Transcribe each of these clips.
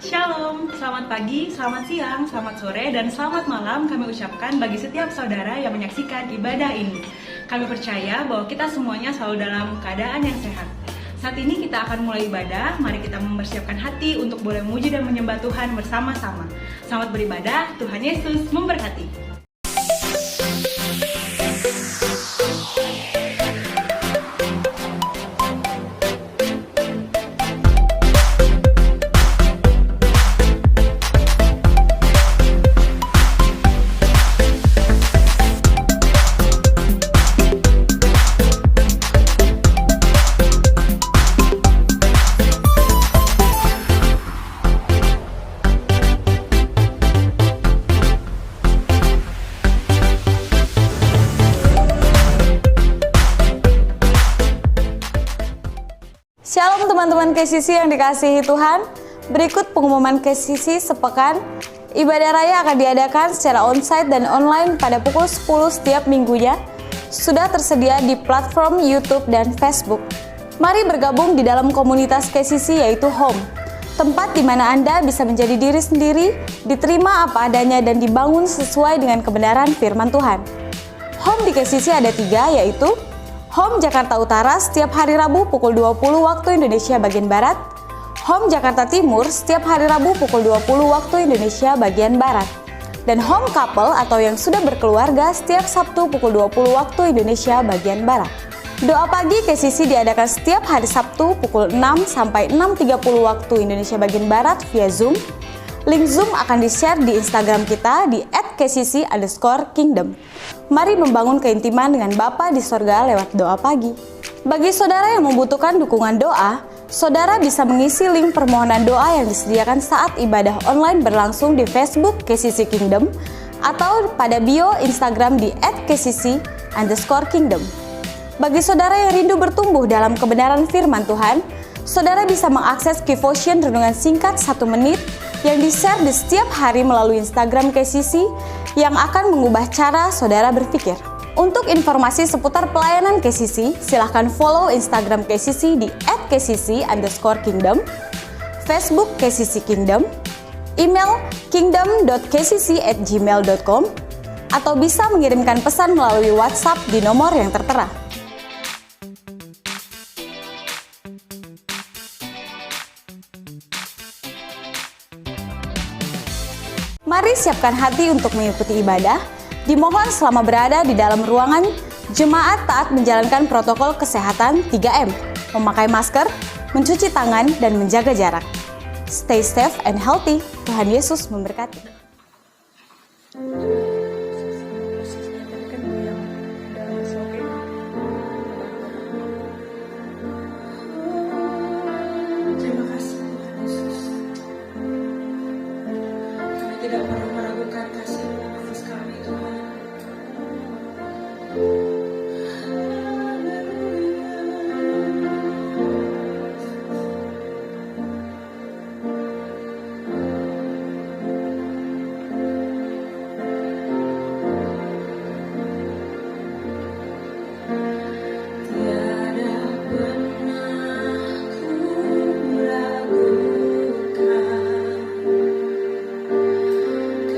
Shalom, selamat pagi, selamat siang, selamat sore, dan selamat malam kami ucapkan bagi setiap saudara yang menyaksikan ibadah ini. Kami percaya bahwa kita semuanya selalu dalam keadaan yang sehat. Saat ini kita akan mulai ibadah, mari kita mempersiapkan hati untuk boleh memuji dan menyembah Tuhan bersama-sama. Selamat beribadah, Tuhan Yesus memberkati. Shalom teman-teman KCC yang dikasihi Tuhan. Berikut pengumuman KCC sepekan. Ibadah raya akan diadakan secara onsite dan online pada pukul 10 setiap minggunya. Sudah tersedia di platform YouTube dan Facebook. Mari bergabung di dalam komunitas KCC yaitu Home. Tempat di mana Anda bisa menjadi diri sendiri, diterima apa adanya dan dibangun sesuai dengan kebenaran firman Tuhan. Home di KCC ada 3 yaitu Home Jakarta Utara setiap hari Rabu pukul 20 waktu Indonesia bagian Barat. Home Jakarta Timur setiap hari Rabu pukul 20 waktu Indonesia bagian Barat. Dan Home Couple atau yang sudah berkeluarga setiap Sabtu pukul 20 waktu Indonesia bagian Barat. Doa pagi KCC diadakan setiap hari Sabtu pukul 6 sampai 6.30 waktu Indonesia bagian Barat via Zoom. Link Zoom akan di-share di Instagram kita di @kcc_kingdom. Mari membangun keintiman dengan Bapa di sorga lewat doa pagi. Bagi saudara yang membutuhkan dukungan doa, saudara bisa mengisi link permohonan doa yang disediakan saat ibadah online berlangsung di Facebook KCC Kingdom atau pada bio Instagram di @kcc_kingdom. Bagi saudara yang rindu bertumbuh dalam kebenaran firman Tuhan, saudara bisa mengakses Kivotion renungan singkat 1 menit yang di-share di setiap hari melalui Instagram KCC yang akan mengubah cara saudara berpikir. Untuk informasi seputar pelayanan KCC, silahkan follow Instagram KCC di @kcc_kingdom, Facebook KCC Kingdom, email kingdom.kcc@gmail.com, atau bisa mengirimkan pesan melalui WhatsApp di nomor yang tertera. Mari siapkan hati untuk mengikuti ibadah. Dimohon selama berada di dalam ruangan, jemaat taat menjalankan protokol kesehatan 3M, memakai masker, mencuci tangan, dan menjaga jarak. Stay safe and healthy. Tuhan Yesus memberkati. Tidak pernah meragukan kasih-Mu atas kami, Tuhan. Tiada pernah ku ragukan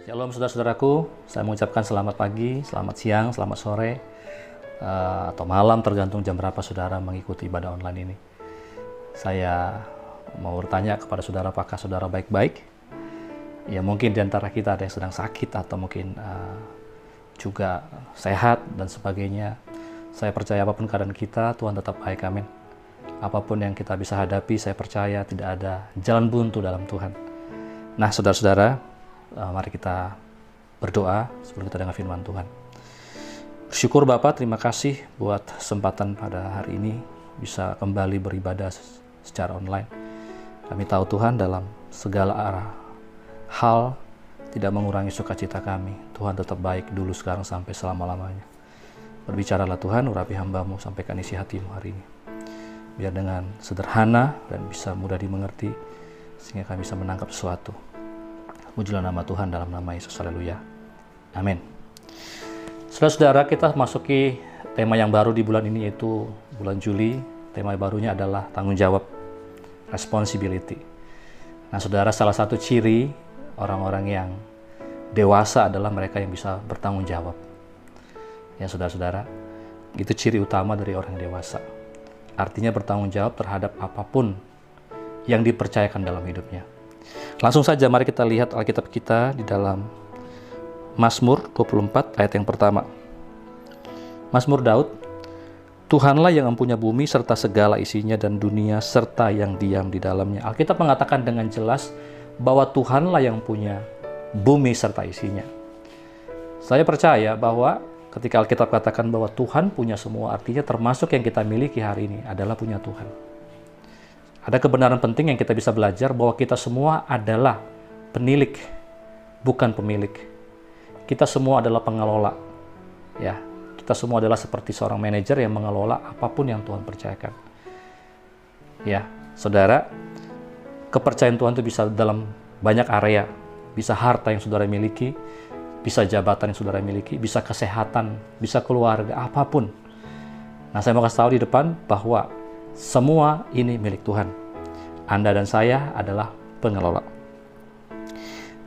Shalom saudara-saudaraku, saya mengucapkan selamat pagi, selamat siang, selamat sore, atau malam tergantung jam berapa saudara mengikuti ibadah online ini. Saya mau bertanya kepada saudara, apakah saudara baik-baik? Ya mungkin di antara kita ada yang sedang sakit atau mungkin juga sehat dan sebagainya. Saya percaya apapun keadaan kita, Tuhan tetap baik, amin. Apapun yang kita bisa hadapi, saya percaya tidak ada jalan buntu dalam Tuhan. Nah saudara-saudara, mari kita berdoa sebelum kita dengar firman Tuhan. Bersyukur Bapak, terima kasih buat kesempatan pada hari ini bisa kembali beribadah secara online. Kami tahu Tuhan dalam segala arah hal tidak mengurangi sukacita kami. Tuhan tetap baik dulu, sekarang, sampai selama-lamanya. Berbicaralah Tuhan, urapi hamba-Mu, sampaikan isi hati-Mu hari ini. Biar dengan sederhana dan bisa mudah dimengerti, sehingga kami bisa menangkap sesuatu. Pujilah nama Tuhan dalam nama Yesus, haleluya. Amin. Saudara-saudara, kita masuki tema yang baru di bulan ini, yaitu bulan Juli. Tema barunya adalah tanggung jawab, responsibility. Nah saudara, salah satu ciri orang-orang yang dewasa adalah mereka yang bisa bertanggung jawab. Ya saudara-saudara, itu ciri utama dari orang yang dewasa. Artinya bertanggung jawab terhadap apapun yang dipercayakan dalam hidupnya. Langsung saja mari kita lihat Alkitab kita di dalam Mazmur 24 ayat yang pertama. Mazmur Daud, Tuhanlah yang mempunyai bumi serta segala isinya dan dunia serta yang diam di dalamnya. Alkitab mengatakan dengan jelas bahwa Tuhanlah yang punya bumi serta isinya. Saya percaya bahwa ketika Alkitab katakan bahwa Tuhan punya semua, artinya termasuk yang kita miliki hari ini adalah punya Tuhan. Ada kebenaran penting yang kita bisa belajar bahwa kita semua adalah penilik, bukan pemilik. Kita semua adalah pengelola. Ya, kita semua adalah seperti seorang manajer yang mengelola apapun yang Tuhan percayakan. Ya, saudara, kepercayaan Tuhan itu bisa dalam banyak area. Bisa harta yang saudara miliki, bisa jabatan yang saudara miliki, bisa kesehatan, bisa keluarga, apapun. Nah, saya mau kasih tahu di depan bahwa semua ini milik Tuhan. Anda dan saya adalah pengelola.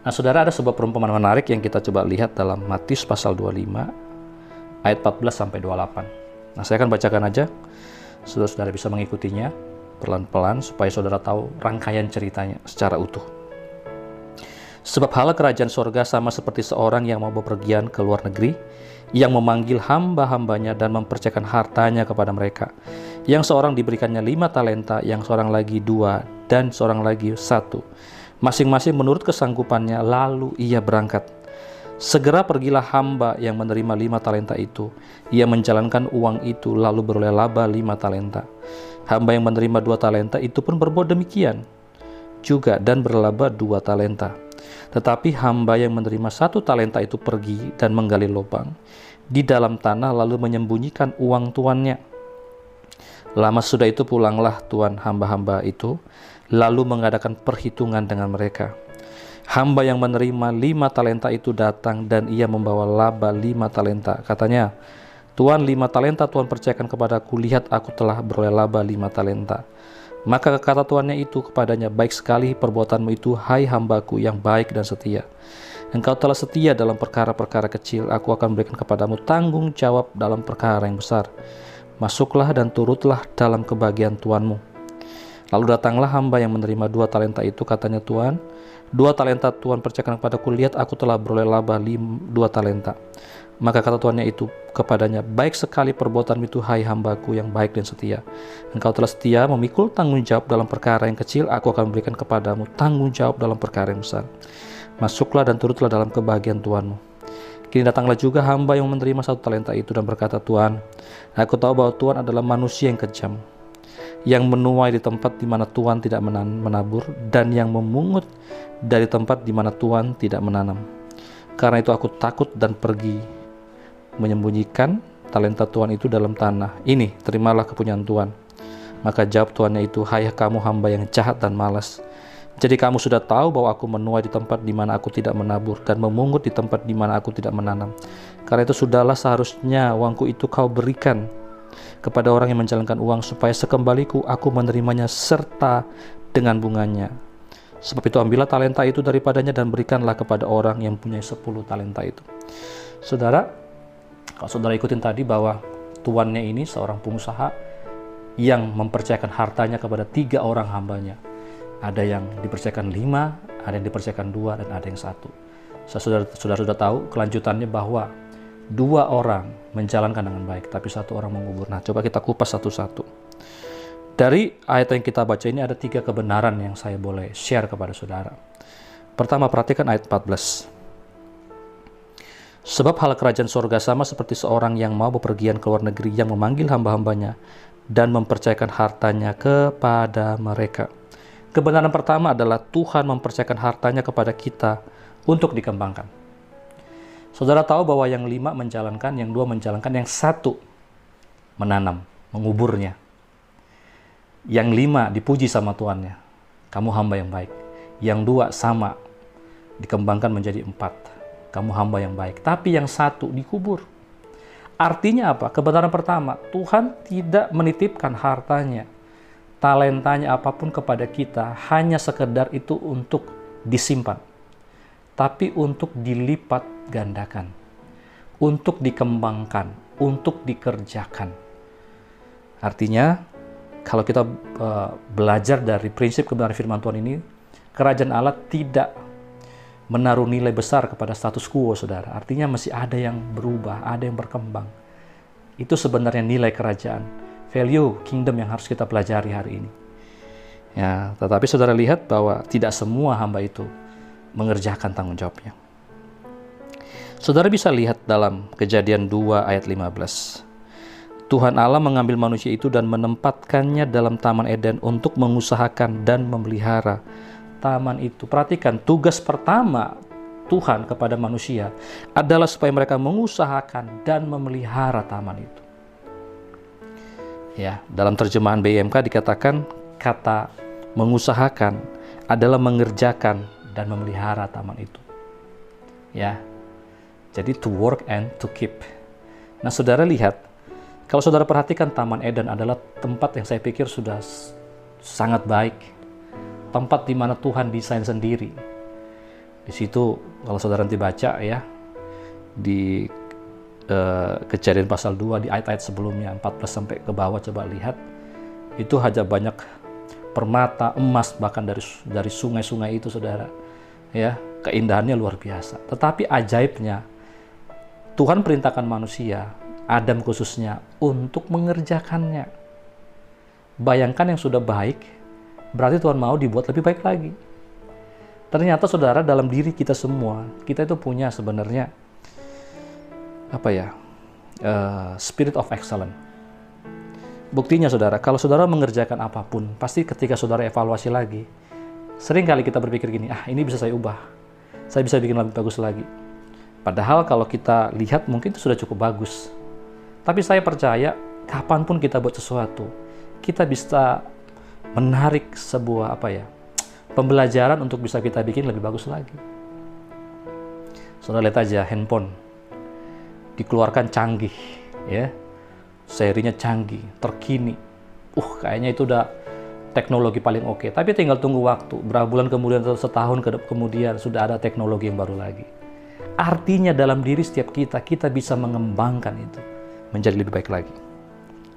Nah, saudara, ada sebuah perumpamaan menarik yang kita coba lihat dalam Matius pasal 25 ayat 14 sampai 28. Nah, saya akan bacakan aja. Saudara-saudara bisa mengikutinya pelan-pelan supaya saudara tahu rangkaian ceritanya secara utuh. Sebab hala kerajaan sorga sama seperti seorang yang mau bepergian ke luar negeri, yang memanggil hamba-hambanya dan mempercayakan hartanya kepada mereka. Yang seorang diberikannya 5 talenta, yang seorang lagi 2, dan seorang lagi 1. Masing-masing menurut kesanggupannya, lalu ia berangkat. Segera pergilah hamba yang menerima 5 talenta itu. Ia menjalankan uang itu, lalu beroleh laba 5 talenta. Hamba yang menerima 2 talenta itu pun berbuat demikian juga dan berlaba 2 talenta. Tetapi hamba yang menerima 1 talenta itu pergi dan menggali lubang di dalam tanah, lalu menyembunyikan uang tuannya. Lama sudah itu pulanglah tuan hamba-hamba itu, lalu mengadakan perhitungan dengan mereka. Hamba yang menerima 5 talenta itu datang dan ia membawa laba 5 talenta. Katanya, Tuan, 5 talenta Tuhan percayakan kepadaku, lihat aku telah beroleh laba 5 talenta. Maka kata tuannya itu kepadanya, baik sekali perbuatanmu itu, hai hambaku yang baik dan setia. Engkau telah setia dalam perkara-perkara kecil, aku akan berikan kepadamu tanggung jawab dalam perkara yang besar. Masuklah dan turutlah dalam kebahagiaan tuanmu. Lalu datanglah hamba yang menerima 2 talenta itu, katanya, Tuan, 2 talenta Tuhan percayakan kepadaku, lihat aku telah beroleh laba 2 talenta. Maka kata tuannya itu kepadanya, baik sekali perbuatanmu itu, hai hambaku yang baik dan setia. Engkau telah setia memikul tanggung jawab dalam perkara yang kecil, aku akan berikan kepadamu tanggung jawab dalam perkara yang besar. Masuklah dan turutlah dalam kebahagiaan tuanmu. Kini datanglah juga hamba yang menerima 1 talenta itu dan berkata, Tuan, aku tahu bahwa Tuhan adalah manusia yang kejam, yang menuai di tempat di mana Tuhan tidak menabur, dan yang memungut dari tempat di mana Tuhan tidak menanam. Karena itu aku takut dan pergi menyembunyikan talenta Tuhan itu dalam tanah. Ini, terimalah kepunyaan Tuhan. Maka jawab tuannya itu, hai kamu hamba yang jahat dan malas. Jadi kamu sudah tahu bahwa aku menuai di tempat di mana aku tidak menabur, dan memungut di tempat di mana aku tidak menanam. Karena itu sudahlah seharusnya uangku itu kau berikan kepada orang yang menjalankan uang, supaya sekembaliku aku menerimanya serta dengan bunganya. Sebab itu ambillah talenta itu daripadanya dan berikanlah kepada orang yang punya 10 talenta itu. Saudara, kalau saudara ikutin tadi bahwa tuannya ini seorang pengusaha yang mempercayakan hartanya kepada 3 orang hambanya. Ada yang dipercayakan 5, ada yang dipercayakan 2, dan ada yang 1. Saudara sudah tahu kelanjutannya bahwa 2 orang menjalankan dengan baik, tapi 1 orang mengubur. Nah, coba kita kupas satu-satu. Dari ayat yang kita baca ini ada 3 kebenaran yang saya boleh share kepada saudara. Pertama, perhatikan ayat 14. Sebab hal kerajaan sorga sama seperti seorang yang mau bepergian ke luar negeri yang memanggil hamba-hambanya dan mempercayakan hartanya kepada mereka. Kebenaran pertama adalah Tuhan mempercayakan hartanya kepada kita untuk dikembangkan. Saudara tahu bahwa yang 5 menjalankan, yang 2 menjalankan, yang 1 menanam, menguburnya. Yang 5 dipuji sama tuannya, kamu hamba yang baik. Yang 2 sama, dikembangkan menjadi 4, kamu hamba yang baik. Tapi yang 1 dikubur. Artinya apa? Kebenaran pertama, Tuhan tidak menitipkan hartanya, talentanya apapun kepada kita hanya sekedar itu untuk disimpan, tapi untuk dilipat gandakan, untuk dikembangkan, untuk dikerjakan. Artinya, kalau kita belajar dari prinsip kebenaran firman Tuhan ini, kerajaan Allah tidak menaruh nilai besar kepada status quo, saudara. Artinya masih ada yang berubah, ada yang berkembang. Itu sebenarnya nilai kerajaan, value kingdom yang harus kita pelajari hari ini. Ya, tetapi saudara lihat bahwa tidak semua hamba itu mengerjakan tanggung jawabnya. Saudara bisa lihat dalam Kejadian 2 ayat 15. Tuhan Allah mengambil manusia itu dan menempatkannya dalam Taman Eden untuk mengusahakan dan memelihara taman itu. Perhatikan, tugas pertama Tuhan kepada manusia adalah supaya mereka mengusahakan dan memelihara taman itu. Ya, dalam terjemahan BIMK dikatakan kata mengusahakan adalah mengerjakan dan memelihara taman itu. Ya. Jadi to work and to keep. Nah, saudara lihat, kalau saudara perhatikan Taman Eden adalah tempat yang saya pikir sudah sangat baik. Tempat di mana Tuhan desain sendiri. Di situ kalau saudara nanti baca ya, di Kejadian pasal 2 di ayat-ayat sebelumnya 14 sampai ke bawah, coba lihat. Itu hanya banyak permata, emas, bahkan dari sungai-sungai itu, saudara. Ya, keindahannya luar biasa. Tetapi ajaibnya Tuhan perintahkan manusia, Adam khususnya, untuk mengerjakannya. Bayangkan yang sudah baik, berarti Tuhan mau dibuat lebih baik lagi. Ternyata saudara, dalam diri kita semua, kita itu punya sebenarnya spirit of excellence. Buktinya saudara, kalau saudara mengerjakan apapun, pasti ketika saudara evaluasi lagi, sering kali kita berpikir gini, ini bisa saya ubah, saya bisa bikin lebih bagus lagi. Padahal kalau kita lihat mungkin itu sudah cukup bagus. Tapi saya percaya, kapanpun kita buat sesuatu, kita bisa menarik sebuah pembelajaran untuk bisa kita bikin lebih bagus lagi. Saudara lihat aja handphone, dikeluarkan canggih, ya, serinya canggih, terkini. Kayaknya itu udah teknologi paling oke. Tapi tinggal tunggu waktu, berapa bulan kemudian atau setahun kemudian sudah ada teknologi yang baru lagi. Artinya dalam diri setiap kita bisa mengembangkan itu menjadi lebih baik lagi.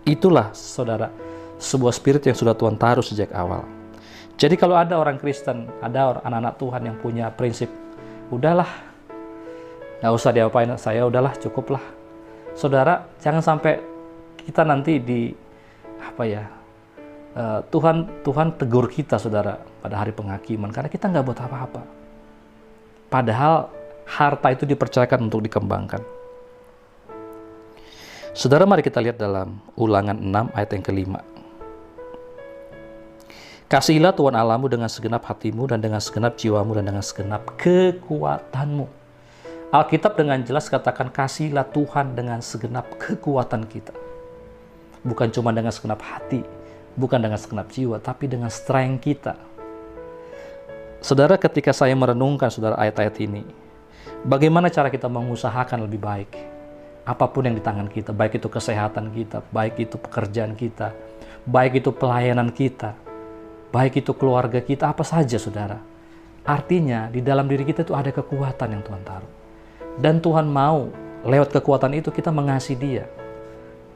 Itulah saudara, sebuah spirit yang sudah Tuhan taruh sejak awal. Jadi kalau ada orang Kristen, ada anak-anak Tuhan yang punya prinsip, udahlah, nggak usah diapain saya, udahlah, cukuplah. Saudara, jangan sampai kita nanti Tuhan tegur kita, saudara, pada hari penghakiman, karena kita nggak buat apa-apa. Padahal harta itu dipercayakan untuk dikembangkan. Saudara, mari kita lihat dalam Ulangan 6 ayat yang ke-5. Kasihilah Tuhan Allahmu dengan segenap hatimu dan dengan segenap jiwamu dan dengan segenap kekuatanmu. Alkitab dengan jelas katakan kasihilah Tuhan dengan segenap kekuatan kita. Bukan cuma dengan segenap hati, bukan dengan segenap jiwa, tapi dengan strength kita. Saudara, ketika saya merenungkan saudara ayat-ayat ini, bagaimana cara kita mengusahakan lebih baik? Apapun yang di tangan kita, baik itu kesehatan kita, baik itu pekerjaan kita, baik itu pelayanan kita, baik itu keluarga kita, apa saja saudara. Artinya di dalam diri kita itu ada kekuatan yang Tuhan taruh. Dan Tuhan mau lewat kekuatan itu kita mengasihi Dia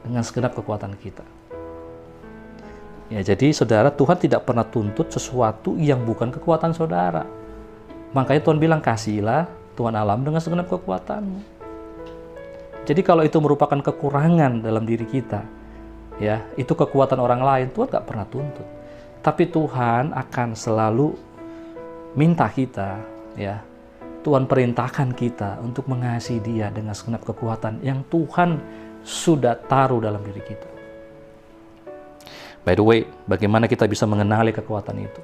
dengan segenap kekuatan kita. Ya, jadi saudara, Tuhan tidak pernah tuntut sesuatu yang bukan kekuatan saudara. Makanya Tuhan bilang, kasihilah Tuhan alam dengan segenap kekuatanmu. Jadi kalau itu merupakan kekurangan dalam diri kita, ya, itu kekuatan orang lain, Tuhan gak pernah tuntut. Tapi Tuhan akan selalu minta kita, ya, Tuhan perintahkan kita untuk mengasihi Dia dengan segenap kekuatan yang Tuhan sudah taruh dalam diri kita. By the way, bagaimana kita bisa mengenali kekuatan itu?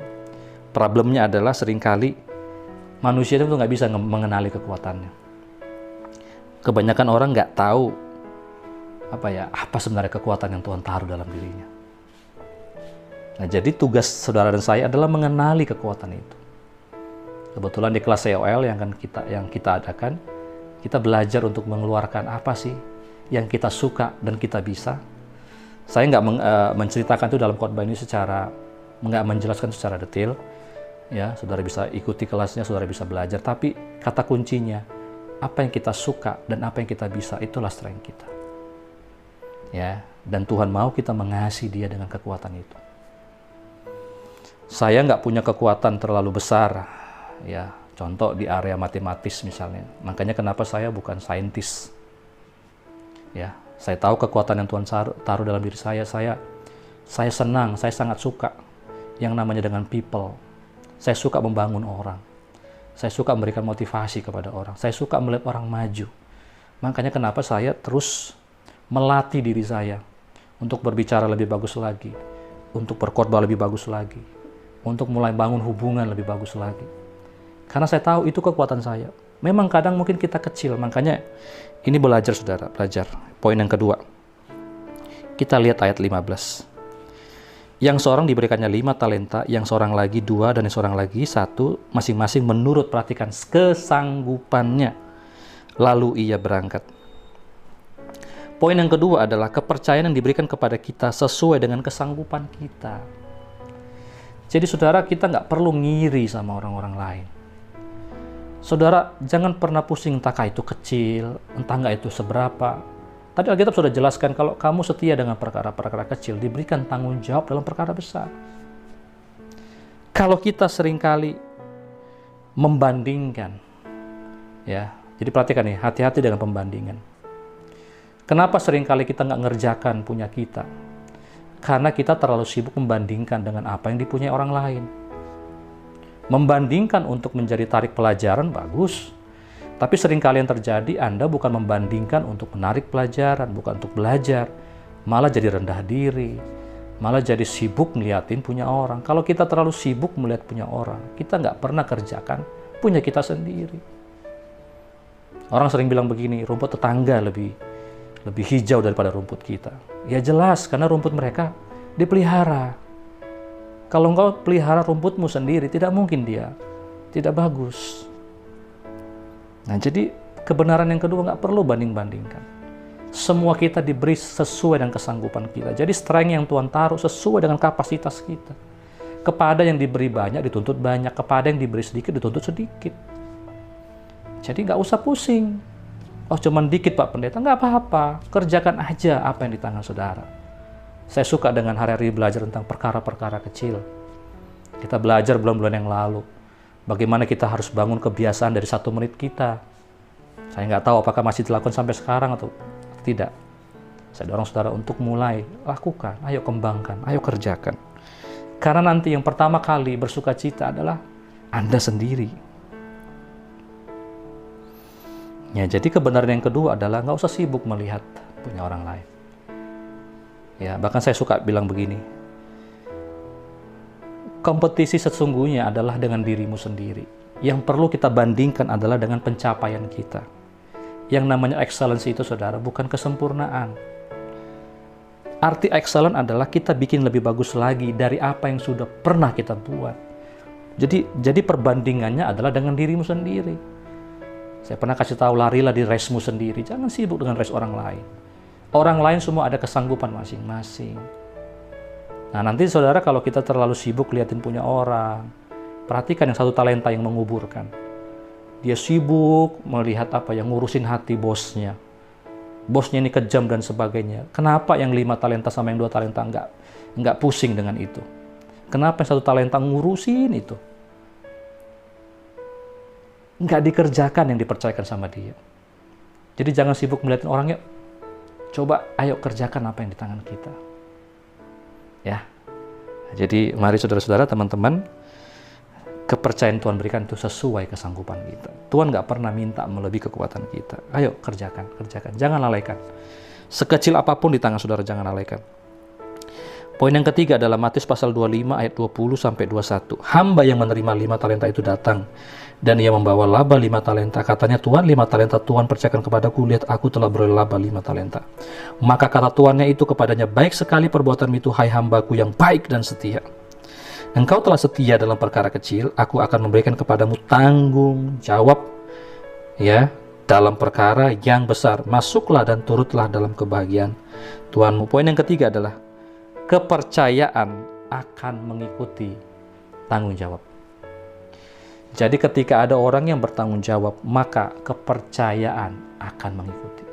Problemnya adalah seringkali manusia itu nggak bisa mengenali kekuatannya. Kebanyakan orang nggak tahu apa sebenarnya kekuatan yang Tuhan taruh dalam dirinya. Nah, jadi tugas saudara dan saya adalah mengenali kekuatan itu. Kebetulan di kelas COL yang kita adakan, kita belajar untuk mengeluarkan apa sih yang kita suka dan kita bisa. Saya nggak menceritakan itu dalam khotbah ini nggak menjelaskan secara detail. Ya, saudara bisa ikuti kelasnya, saudara bisa belajar. Tapi kata kuncinya, apa yang kita suka dan apa yang kita bisa, itulah strength kita. Ya, dan Tuhan mau kita mengasihi Dia dengan kekuatan itu. Saya nggak punya kekuatan terlalu besar, ya. Contoh di area matematis misalnya. Makanya kenapa saya bukan saintis. Ya, saya tahu kekuatan yang Tuhan taruh dalam diri saya. Saya senang, saya sangat suka yang namanya dengan people. Saya suka membangun orang. Saya suka memberikan motivasi kepada orang. Saya suka melihat orang maju. Makanya kenapa saya terus melatih diri saya untuk berbicara lebih bagus lagi, untuk berkhotbah lebih bagus lagi, untuk mulai bangun hubungan lebih bagus lagi. Karena saya tahu itu kekuatan saya. Memang kadang mungkin kita kecil, makanya ini belajar saudara, belajar. Poin yang kedua. Kita lihat ayat 15. Yang seorang diberikannya 5 talenta, yang seorang lagi 2, dan yang seorang lagi 1, masing-masing menurut, perhatikan, kesanggupannya. Lalu ia berangkat. Poin yang kedua adalah kepercayaan yang diberikan kepada kita sesuai dengan kesanggupan kita. Jadi saudara, kita nggak perlu ngiri sama orang-orang lain. Saudara, jangan pernah pusing entahkah itu kecil, entah nggak itu seberapa. Tadi Alkitab sudah jelaskan kalau kamu setia dengan perkara-perkara kecil, diberikan tanggung jawab dalam perkara besar. Kalau kita seringkali membandingkan, ya, jadi perhatikan nih, hati-hati dengan pembandingan. Kenapa seringkali kita nggak ngerjakan punya kita? Karena kita terlalu sibuk membandingkan dengan apa yang dipunyai orang lain. Membandingkan untuk menjadi tarik pelajaran bagus. Tapi seringkali yang terjadi, Anda bukan membandingkan untuk menarik pelajaran, bukan untuk belajar, malah jadi rendah diri, malah jadi sibuk ngeliatin punya orang. Kalau kita terlalu sibuk melihat punya orang, kita nggak pernah kerjakan punya kita sendiri. Orang sering bilang begini, rumput tetangga lebih hijau daripada rumput kita. Ya jelas, karena rumput mereka dipelihara. Kalau engkau pelihara rumputmu sendiri, tidak mungkin dia tidak bagus. Nah, jadi kebenaran yang kedua nggak perlu banding-bandingkan. Semua kita diberi sesuai dengan kesanggupan kita. Jadi strength yang Tuhan taruh sesuai dengan kapasitas kita. Kepada yang diberi banyak dituntut banyak, kepada yang diberi sedikit dituntut sedikit. Jadi nggak usah pusing. Oh cuman dikit Pak Pendeta, nggak apa-apa. Kerjakan aja apa yang di tangan saudara. Saya suka dengan hari-hari belajar tentang perkara-perkara kecil. Kita belajar bulan-bulan yang lalu. Bagaimana kita harus bangun kebiasaan dari 1 menit kita. Saya nggak tahu apakah masih dilakukan sampai sekarang atau tidak. Saya dorong saudara untuk mulai lakukan, ayo kembangkan, ayo kerjakan. Karena nanti yang pertama kali bersuka cita adalah Anda sendiri. Ya, jadi kebenaran yang kedua adalah nggak usah sibuk melihat punya orang lain. Ya, bahkan saya suka bilang begini. Kompetisi sesungguhnya adalah dengan dirimu sendiri. Yang perlu kita bandingkan adalah dengan pencapaian kita. Yang namanya excellence itu, saudara, bukan kesempurnaan. Arti excellent adalah kita bikin lebih bagus lagi dari apa yang sudah pernah kita buat. Jadi perbandingannya adalah dengan dirimu sendiri. Saya pernah kasih tahu, larilah di race-mu sendiri. Jangan sibuk dengan race orang lain. Orang lain semua ada kesanggupan masing-masing. Nah nanti saudara, kalau kita terlalu sibuk liatin punya orang, Perhatikan yang 1 talenta yang menguburkan. Dia sibuk melihat yang ngurusin hati bosnya. Bosnya ini kejam dan sebagainya. Kenapa yang 5 talenta sama yang 2 talenta nggak pusing dengan itu? Kenapa yang 1 talenta ngurusin itu? Nggak dikerjakan yang dipercayakan sama dia. Jadi jangan sibuk melihat orangnya. Coba ayo kerjakan apa yang di tangan kita. Ya. Jadi mari saudara-saudara, teman-teman, kepercayaan Tuhan berikan itu sesuai kesanggupan kita. Tuhan nggak pernah minta melebihi kekuatan kita. Ayo kerjakan. Jangan lalaikan. Sekecil apapun di tangan saudara, jangan lalaikan. Poin yang ketiga adalah Matius pasal 25 ayat 20 sampai 21. Hamba yang menerima 5 talenta itu datang dan ia membawa laba 5 talenta. Katanya, Tuhan, 5 talenta Tuhan percayakan kepadaku, lihat aku telah beroleh laba 5 talenta. Maka kata tuannya itu kepadanya, baik sekali perbuatanmu itu, hai hambaku yang baik dan setia. Engkau telah setia dalam perkara kecil, aku akan memberikan kepadamu tanggung jawab dalam perkara yang besar. Masuklah dan turutlah dalam kebahagiaan Tuhanmu. Poin yang ketiga adalah kepercayaan akan mengikuti tanggung jawab. Jadi ketika ada orang yang bertanggung jawab, maka kepercayaan akan mengikuti.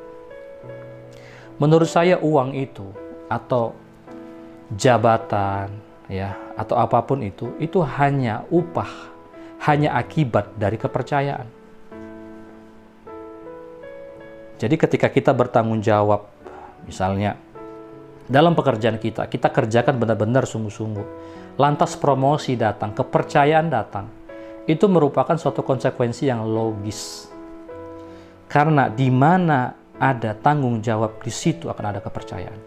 Menurut saya uang itu atau jabatan atau apapun itu hanya upah, hanya akibat dari kepercayaan. Jadi ketika kita bertanggung jawab, misalnya dalam pekerjaan kita kerjakan benar-benar sungguh-sungguh, lantas promosi datang, kepercayaan datang, itu merupakan suatu konsekuensi yang logis. Karena di mana ada tanggung jawab, di situ akan ada kepercayaan.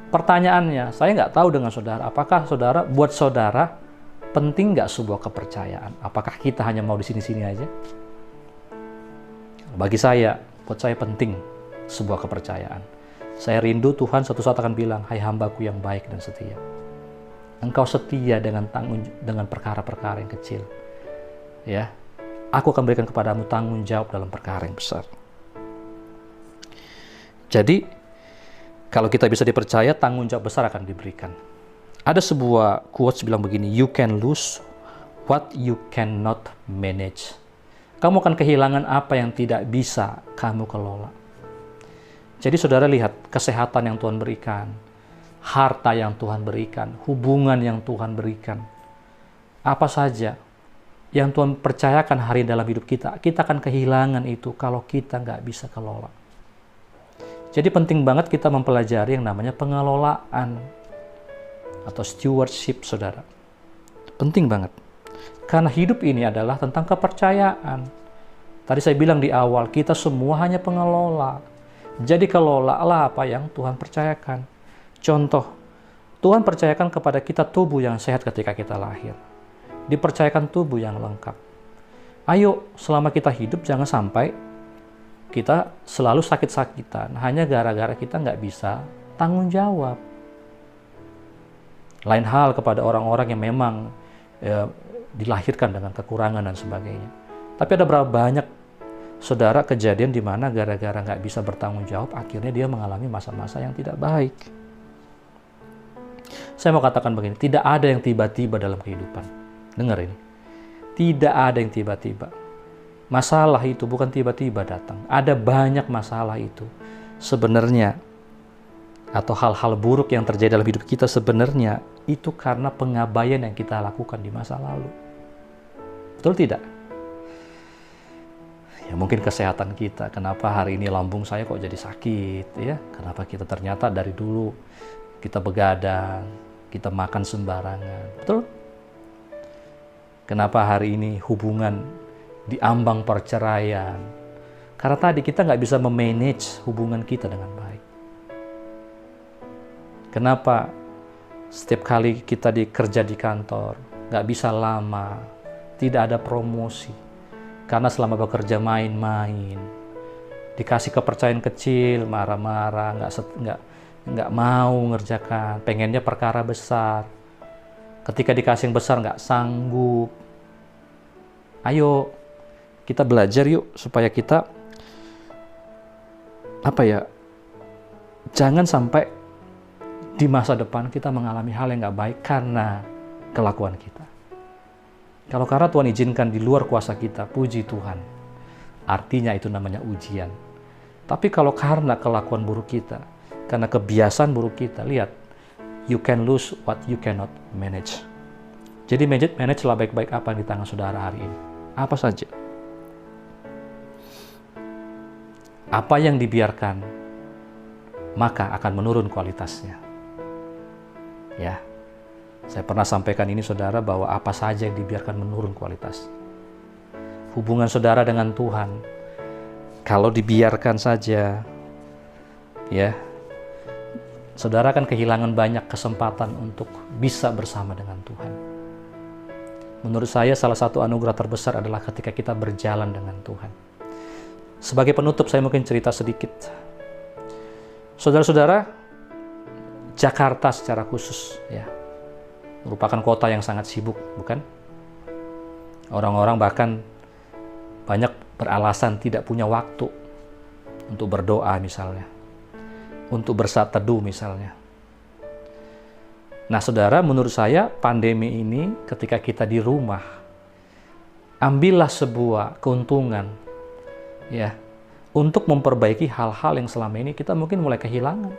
Pertanyaannya, saya nggak tahu dengan saudara, apakah buat saudara penting nggak sebuah kepercayaan? Apakah kita hanya mau di sini-sini aja? Buat saya penting sebuah kepercayaan. Saya rindu Tuhan suatu saat akan bilang, hai hambaku yang baik dan setia. Engkau setia dengan perkara-perkara yang kecil. Ya, aku akan berikan kepadamu tanggung jawab dalam perkara yang besar. Jadi, kalau kita bisa dipercaya, tanggung jawab besar akan diberikan. Ada sebuah quotes bilang begini, you can lose what you cannot manage. Kamu akan kehilangan apa yang tidak bisa kamu kelola. Jadi saudara lihat kesehatan yang Tuhan berikan, harta yang Tuhan berikan, hubungan yang Tuhan berikan. Apa saja yang Tuhan percayakan hari dalam hidup kita akan kehilangan itu kalau kita nggak bisa kelola. Jadi penting banget kita mempelajari yang namanya pengelolaan atau stewardship, saudara. Penting banget. Karena hidup ini adalah tentang kepercayaan. Tadi saya bilang di awal, kita semua hanya pengelola. Jadi kelolalah apa yang Tuhan percayakan. Contoh, Tuhan percayakan kepada kita tubuh yang sehat ketika kita lahir. Dipercayakan tubuh yang lengkap. Ayo, selama kita hidup jangan sampai kita selalu sakit-sakitan hanya gara-gara kita nggak bisa tanggung jawab. Lain hal kepada orang-orang yang memang dilahirkan dengan kekurangan dan sebagainya. Tapi ada berapa banyak saudara kejadian di mana gara-gara nggak bisa bertanggung jawab, akhirnya dia mengalami masa-masa yang tidak baik. Saya mau katakan begini, tidak ada yang tiba-tiba dalam kehidupan. Dengar ini, tidak ada yang tiba-tiba. Masalah itu bukan tiba-tiba datang. Ada banyak masalah itu sebenarnya, atau hal-hal buruk yang terjadi dalam hidup kita sebenarnya itu karena pengabaian yang kita lakukan di masa lalu. Betul tidak? Ya mungkin kesehatan kita, kenapa hari ini lambung saya kok jadi sakit, ya? Kenapa kita ternyata dari dulu kita begadang, kita makan sembarangan, betul? Kenapa hari ini hubungan di ambang perceraian? Karena tadi kita nggak bisa memanage hubungan kita dengan baik. Kenapa setiap kali kita kerja di kantor nggak bisa lama, tidak ada promosi? Karena selama bekerja main-main, dikasih kepercayaan kecil, marah-marah, nggak mau ngerjakan, pengennya perkara besar. Ketika dikasih yang besar nggak sanggup. Ayo, kita belajar yuk supaya kita jangan sampai di masa depan kita mengalami hal yang nggak baik karena kelakuan kita. Kalau karena Tuhan izinkan di luar kuasa kita, puji Tuhan. Artinya itu namanya ujian. Tapi kalau karena kelakuan buruk kita, karena kebiasaan buruk kita, lihat, you can lose what you cannot manage. Jadi manage lah baik-baik apa yang di tangan saudara hari ini. Apa saja. Apa yang dibiarkan, maka akan menurun kualitasnya. Ya, saya pernah sampaikan ini saudara, bahwa apa saja yang dibiarkan menurun kualitas. Hubungan saudara dengan Tuhan, kalau dibiarkan saja, ya, saudara akan kehilangan banyak kesempatan untuk bisa bersama dengan Tuhan. Menurut saya salah satu anugerah terbesar adalah ketika kita berjalan dengan Tuhan. Sebagai penutup saya mungkin cerita sedikit. Saudara-saudara, Jakarta secara khusus ya merupakan kota yang sangat sibuk, bukan? Orang-orang bahkan banyak beralasan tidak punya waktu untuk berdoa misalnya, untuk bersaat teduh misalnya. Nah saudara, menurut saya pandemi ini ketika kita di rumah, ambillah sebuah keuntungan ya untuk memperbaiki hal-hal yang selama ini kita mungkin mulai kehilangan.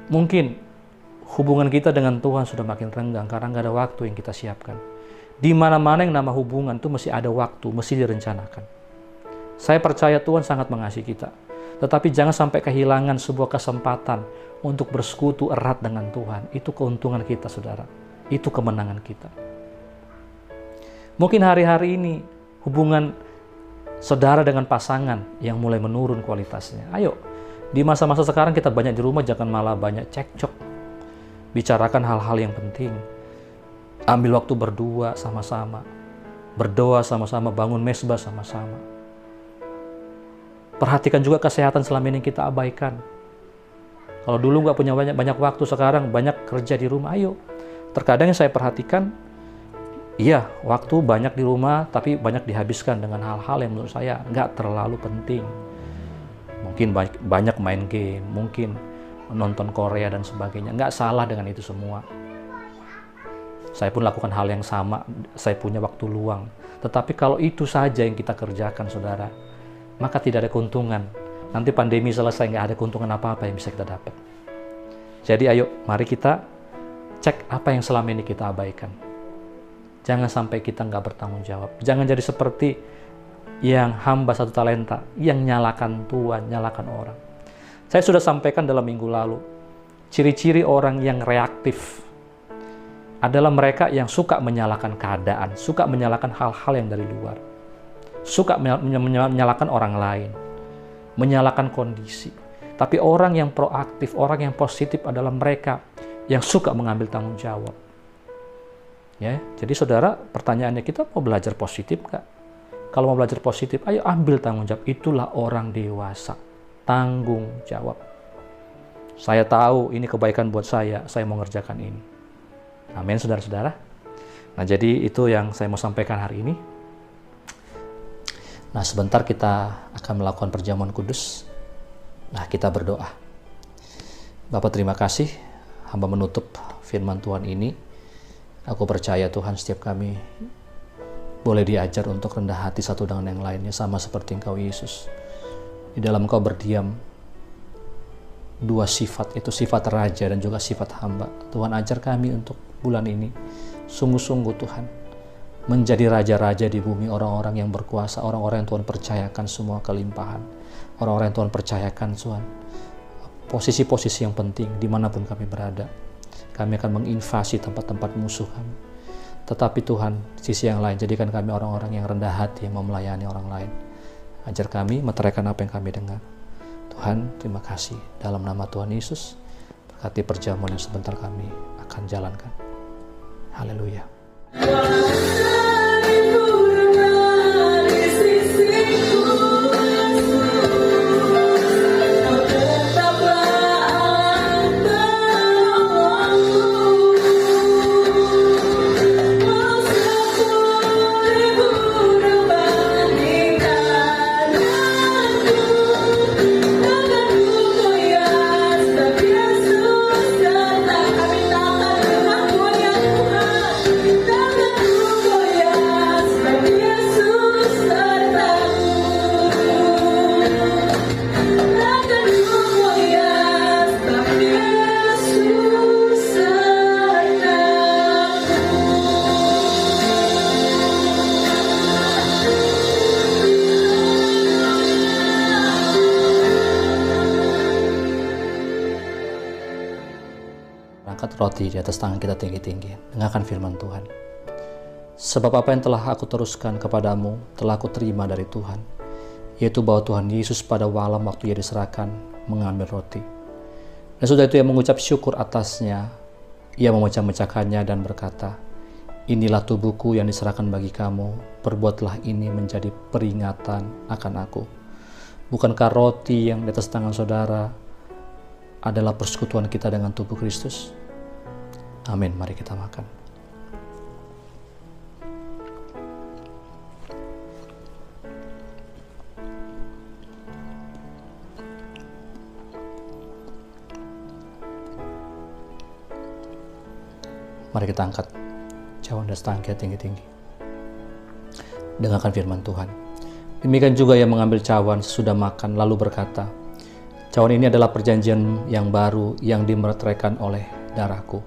Mungkin hubungan kita dengan Tuhan sudah makin renggang karena nggak ada waktu yang kita siapkan. Di mana-mana yang nama hubungan itu mesti ada waktu, mesti direncanakan. Saya percaya Tuhan sangat mengasihi kita. Tetapi jangan sampai kehilangan sebuah kesempatan untuk bersekutu erat dengan Tuhan. Itu keuntungan kita, saudara. Itu kemenangan kita. Mungkin hari-hari ini hubungan saudara dengan pasangan yang mulai menurun kualitasnya. Ayo, di masa-masa sekarang kita banyak di rumah, jangan malah banyak cekcok. Bicarakan hal-hal yang penting. Ambil waktu berdua sama-sama. Berdoa sama-sama, bangun mesbah sama-sama. Perhatikan juga kesehatan selama ini kita abaikan. Kalau dulu nggak punya banyak waktu, sekarang banyak kerja di rumah. Ayo, terkadang yang saya perhatikan, iya, waktu banyak di rumah, tapi banyak dihabiskan dengan hal-hal yang menurut saya nggak terlalu penting. Mungkin banyak main game, mungkin nonton Korea dan sebagainya. Nggak salah dengan itu semua. Saya pun lakukan hal yang sama, saya punya waktu luang. Tetapi kalau itu saja yang kita kerjakan, saudara, maka tidak ada keuntungan. Nanti pandemi selesai, nggak ada keuntungan apa-apa yang bisa kita dapat. Jadi ayo, mari kita cek apa yang selama ini kita abaikan. Jangan sampai kita nggak bertanggung jawab. Jangan jadi seperti yang hamba 1 talenta, yang nyalakan Tuhan, nyalakan orang. Saya sudah sampaikan dalam minggu lalu, ciri-ciri orang yang reaktif adalah mereka yang suka menyalahkan keadaan, suka menyalahkan hal-hal yang dari luar, suka menyalahkan orang lain, menyalahkan kondisi. Tapi orang yang proaktif, orang yang positif adalah mereka yang suka mengambil tanggung jawab. Ya, jadi saudara, pertanyaannya, kita mau belajar positif nggak? Kalau mau belajar positif, ayo ambil tanggung jawab. Itulah orang dewasa, tanggung jawab. Saya tahu ini kebaikan buat saya mau ngerjakan ini. Amin, saudara-saudara. Nah, jadi itu yang saya mau sampaikan hari ini. Nah, sebentar kita akan melakukan perjamuan kudus. Nah, kita berdoa. Bapak, terima kasih. Hamba menutup firman Tuhan ini. Aku percaya Tuhan, setiap kami boleh diajar untuk rendah hati satu dengan yang lainnya, sama seperti Engkau Yesus. Di dalam Engkau berdiam dua sifat, itu sifat raja dan juga sifat hamba. Tuhan, ajar kami untuk bulan ini sungguh-sungguh Tuhan menjadi raja-raja di bumi, orang-orang yang berkuasa, orang-orang yang Tuhan percayakan semua kelimpahan, orang-orang yang Tuhan percayakan Tuhan posisi-posisi yang penting dimanapun kami berada. Kami akan menginvasi tempat-tempat musuh kami. Tetapi Tuhan, sisi yang lain, jadikan kami orang-orang yang rendah hati, yang mau melayani orang lain. Ajar kami meteraikan apa yang kami dengar. Tuhan, terima kasih. Dalam nama Tuhan Yesus, berkati perjamuan yang sebentar kami akan jalankan. Haleluya. Kami takkan pernah goyah. roti di atas tangan kita tinggi-tinggi. Dengarkan firman Tuhan. Sebab apa yang telah aku teruskan kepadamu, telah aku terima dari Tuhan, yaitu bahwa Tuhan Yesus pada malam waktu ia diserahkan, mengambil roti. Dan sudah itu ia mengucap syukur atasnya, ia memecah-mecahkannya dan berkata, inilah tubuhku yang diserahkan bagi kamu, perbuatlah ini menjadi peringatan akan aku. Bukankah roti yang di atas tangan saudara adalah persekutuan kita dengan tubuh Kristus? Amin, mari kita makan. Mari kita angkat cawan dan setangkai kita tinggi-tinggi. Dengarkan firman Tuhan. Demikian juga ia mengambil cawan sesudah makan lalu berkata, cawan ini adalah perjanjian yang baru yang dimeteraikan oleh darahku.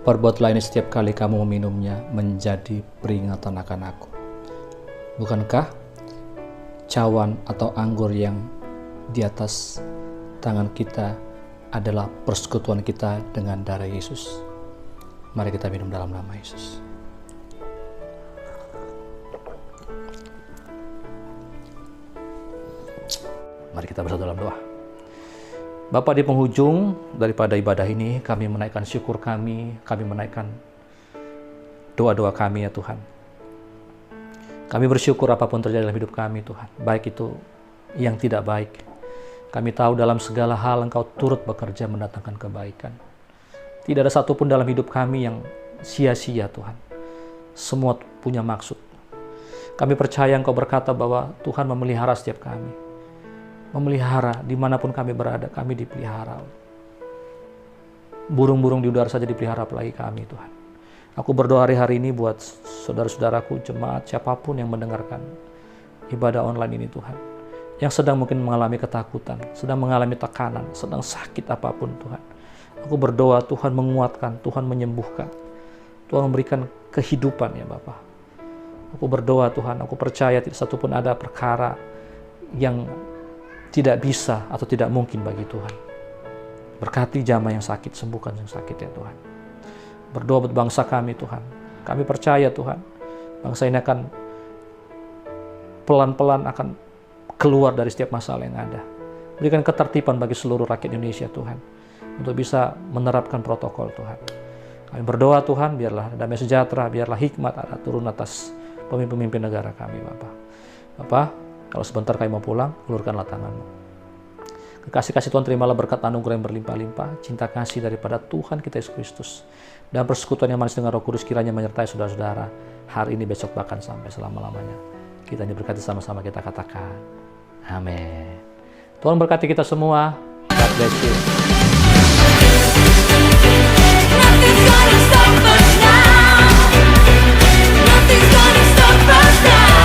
Perbuatlah ini setiap kali kamu meminumnya menjadi peringatan akan aku. Bukankah cawan atau anggur yang di atas tangan kita adalah persekutuan kita dengan darah Yesus? Mari kita minum dalam nama Yesus. Mari kita bersatu dalam doa. Bapa, di penghujung daripada ibadah ini, kami menaikkan syukur kami menaikkan doa-doa kami ya Tuhan. Kami bersyukur apapun terjadi dalam hidup kami Tuhan, baik itu yang tidak baik. Kami tahu dalam segala hal Engkau turut bekerja mendatangkan kebaikan. Tidak ada satupun dalam hidup kami yang sia-sia Tuhan. Semua punya maksud. Kami percaya Engkau berkata bahwa Tuhan memelihara setiap kami. Memelihara dimanapun kami berada, kami dipelihara. Burung-burung di udara saja dipelihara, apalagi kami Tuhan. Aku berdoa hari-hari ini buat saudara-saudaraku, jemaat, siapapun yang mendengarkan ibadah online ini Tuhan. Yang sedang mungkin mengalami ketakutan, sedang mengalami tekanan, sedang sakit apapun Tuhan. Aku berdoa Tuhan menguatkan, Tuhan menyembuhkan. Tuhan memberikan kehidupan ya Bapa. Aku berdoa Tuhan, aku percaya tidak satupun ada perkara yang tidak bisa atau tidak mungkin bagi Tuhan. Berkati jamaah yang sakit, sembuhkan yang sakit ya Tuhan. Berdoa buat bangsa kami Tuhan. Kami percaya Tuhan, bangsa ini akan pelan-pelan akan keluar dari setiap masalah yang ada. Berikan ketertiban bagi seluruh rakyat Indonesia Tuhan, untuk bisa menerapkan protokol Tuhan. Kami berdoa Tuhan, biarlah damai sejahtera, biarlah hikmat ada turun atas pemimpin-pemimpin negara kami Bapak. Bapak, kalau sebentar kami mau pulang, ulurkanlah tangan-Mu. Kekasih-kasih Tuhan, terimalah berkat anugerah yang berlimpah-limpah, cinta kasih daripada Tuhan kita Yesus Kristus, dan persekutuan yang manis dengan Roh Kudus kiranya menyertai saudara-saudara hari ini, besok, bahkan sampai selama-lamanya. Kita diberkati sama-sama, kita katakan amin. Tuhan berkati kita semua. God bless you. Nothing's gonna stop us now. Nothing's gonna stop us now.